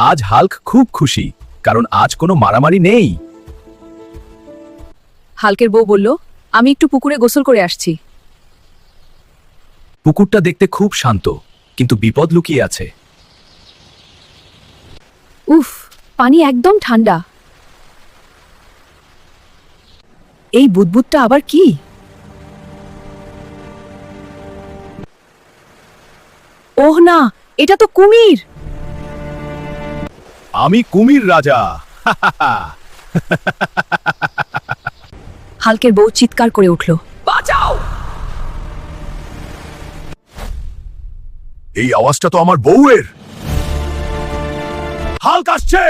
আজ হাল্ক খুব খুশি, কারণ আজ কোনো মারামারি নেই। হাল্কের বউ বলল, আমি একটু পুকুরে গোসল করে আসছি। পুকুরটা দেখতে খুব শান্ত, কিন্তু বিপদ লুকিয়ে আছে। উফ, পানি একদম ঠান্ডা। এই বুদবুদটা আবার কি? ওহ না, এটা তো কুমির। আমি কুমির রাজা। হাল্কের বউ চিৎকার করে উঠল, বাঁচাও! এই আওয়াজটা তো আমার বউয়ের। হাল্ক আসছে।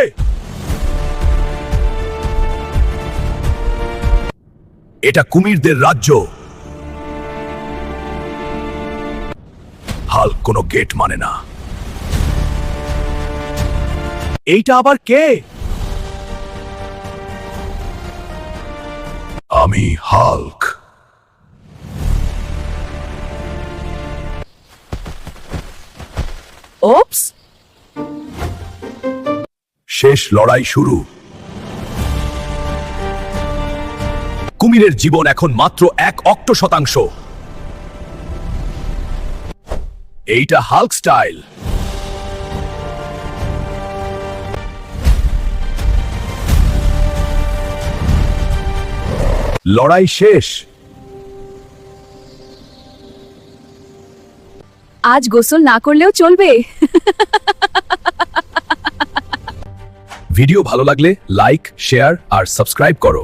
এটা কুমিরদের রাজ্য। হাল্ক কোনো গেট মানে না। এইটা আবার কে? আমি হাল্ক। ওপস! শেষ লড়াই শুরু। কুমিরের জীবন এখন মাত্র 1% এইটা হাল্ক স্টাইল। লড়াই শেষ। আজ গোসল না করলেও চলবে। ভিডিও ভালো লাগলে লাইক, শেয়ার আর সাবস্ক্রাইব করো।